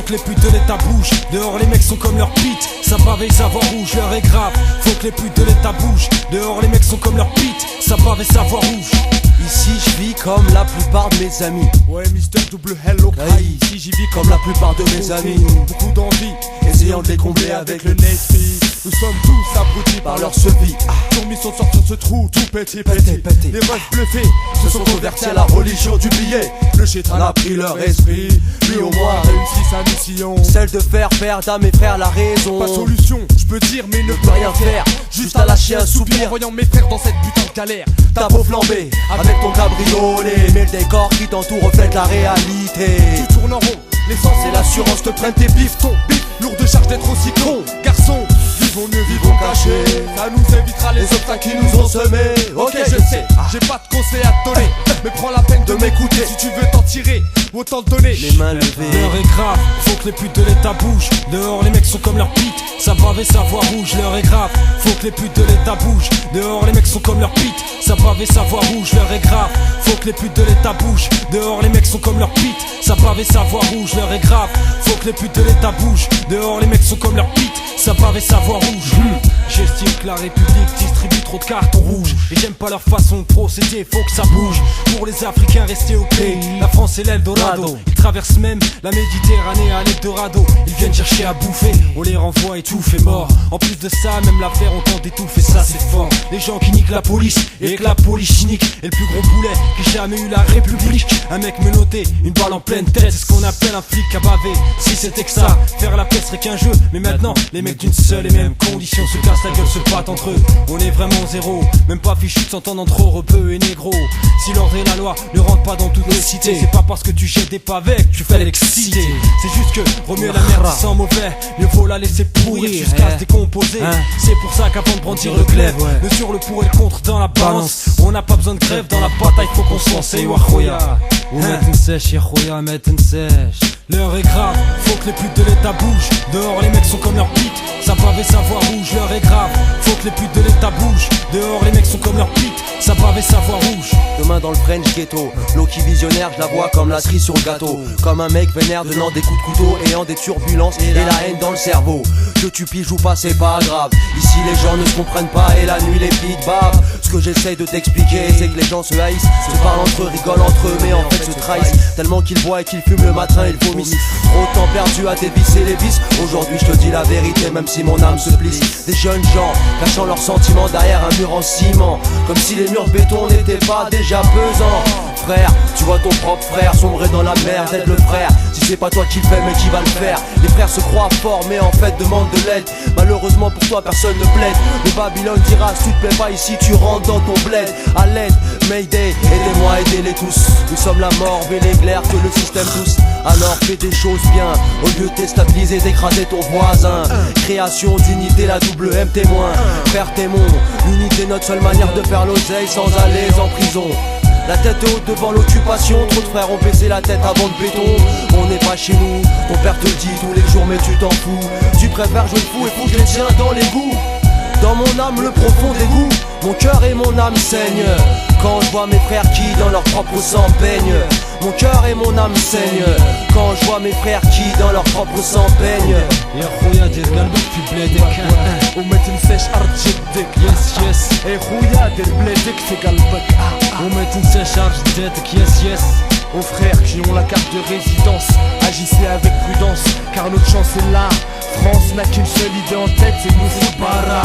que les putes de l'état bougent. Dehors les mecs sont comme leur pite, ça bave et savoir rouge, l'heure est grave. Faut que les putes de l'état bougent. Dehors les mecs sont comme leur pite, ça bave et savoir rouge. Ici je vis comme la plupart de mes amis. Ouais, Mister Double Hello Cry. Ici j'y vis comme la plupart de mes amis. Beaucoup d'envie, Essayant de les combler avec le Navy. Nous sommes tous abrutis par leur sevi. Leur mission de sortir de ce trou, tout pété. Les refs bluffés Se sont convertis à la religion du billet. Le chétan On a pris leur esprit. lui au moins réussi sa mission. Celle de faire perdre à mes frères la raison. Pas solution, je peux dire mais ne Ne peut rien faire, juste à lâcher un en soupir. voyant mes frères dans cette putain de galère. T'as beau flamber avec ton cabriolet, mais le décor qui t'entoure reflète la réalité. Tu tournes en rond, l'essence C'est l'assurance te prenne tes bifs. ton bif, lourd de charge d'être aussi con. Garçon, vivons mieux, vivons cachés. Ça nous évitera les obstacles qui nous ont semés. Ok, je sais, j'ai pas de conseils à te donner, mais prends la peine de m'écouter. Si tu veux t'en tirer, autant te donner. Les mains levées. L'heure est grave, faut que les putes de l'état bougent. Dehors les mecs sont comme leur pite, ça bave et savoir rouge. L'heure est grave, faut que les putes de l'état bougent. Dehors les mecs sont comme leur pite, ça bave et savoir rouge. L'heure est grave, faut que les putes de l'état bougent. Dehors les mecs sont comme leur pite, ça bave et savoir rouge. L'heure est grave, faut que les putes de l'état bougent. Dehors les mecs sont comme leur pite, ça bave et savoir rouge. J'estime que la République distribue trop de cartons rouges. Et j'aime pas leur façon de procéder, faut que ça bouge. Pour les Africains restés au pays, la France est l'Eldorado. Ils traversent même la Méditerranée à l'Eldorado. Ils viennent chercher à bouffer, on les renvoie étouffés morts. En plus de ça, même l'affaire on tente d'étouffer, ça c'est fort. Les gens qui niquent la police et que la police nique. Et le plus gros boulet qui jamais eu la République. Un mec menotté, une balle en pleine tête, c'est ce qu'on appelle un flic à baver. Si c'était que ça, faire la paix serait qu'un jeu. Mais maintenant, les mecs d'une seule et même condition se cassent la gueule, se battent entre eux. On est vraiment zéro, même pas fichu de s'entendre entre rebeux et négros. Si l'ordre et la loi ne rentrent pas dans toutes les cités, c'est pas parce que tu jettes des pavés que tu fais l'exciter. C'est juste que remuer la merde sans mauvais, mieux vaut la laisser pourrir jusqu'à se décomposer. C'est pour ça qu'avant de brandir le glaive, mesure le pour et le contre dans la balance. On n'a pas besoin de grève dans la bataille, faut qu'on se lance. Et Wahoya, l'heure est grave, faut que les putes de l'état bougent. Dehors les mecs sont comme leur pite, ça bave et savoir rouge. L'heure est grave, faut que les putes de l'état bougent. Dehors les mecs sont comme leur pite, ça bave et savoir rouge. Demain dans le French ghetto, Loki visionnaire, je la vois comme la cerise sur le gâteau. Comme un mec vénère donnant des coups de couteau, ayant des turbulences et la haine dans le cerveau. Que tu piges ou pas c'est pas grave, ici les gens ne se comprennent pas et la nuit les petites bavent. Ce que j'essaye de t'expliquer c'est que les gens se haïssent, se parlent entre eux, rigolent entre eux mais en fait se trahissent. Tellement qu'ils boivent et qu'ils fument le matin ils vomissent. Trop de temps perdu à dévisser les vis. Aujourd'hui je te dis la vérité même si mon âme se plisse. Des jeunes gens cachant leurs sentiments derrière un mur en ciment, comme si les murs de béton n'étaient pas déjà pesants. Frère, tu vois ton propre frère sombrer dans la merde, aide le frère. Si c'est pas toi qui le fais mais qui va le faire. Les frères se croient forts mais en fait demandent de l'aide. Malheureusement pour toi personne ne plaide. Le Babylone dira si tu te plais pas ici tu rentres dans ton bled. À l'aide, Mayday, aidez-moi, aidez-les tous. Nous sommes la mort, mais l'éclair que le système pousse. Alors fais des choses bien, au lieu de déstabiliser, d'écraser ton voisin. Création d'unité, la double M témoin. Frère témoin, l'unité notre seule manière de faire l'oseille sans aller en prison. La tête haute devant l'occupation, trop de frères ont baissé la tête avant le béton. On n'est pas chez nous, ton père te le dit tous les jours mais tu t'en fous. Tu préfères jouer le fou et foutre les tiens dans l'égout. Dans mon âme le profond dégoût, mon cœur et mon âme saignent. Quand je vois mes frères qui dans leur propre sang baignent. Mon cœur et mon âme saignent. Quand je vois mes frères qui dans leur propre sang baignent. يا خويا دير قلبك في بلادك وما تنساش ارض جدك. يس يس اي خويا دير بلادك في قلبك. وما تنساش عرش جداتك. يس يس. Aux frères qui ont la carte de résidence, agissez avec prudence car notre chance est là. France n'a qu'une seule idée en tête, c'est nous foutre para.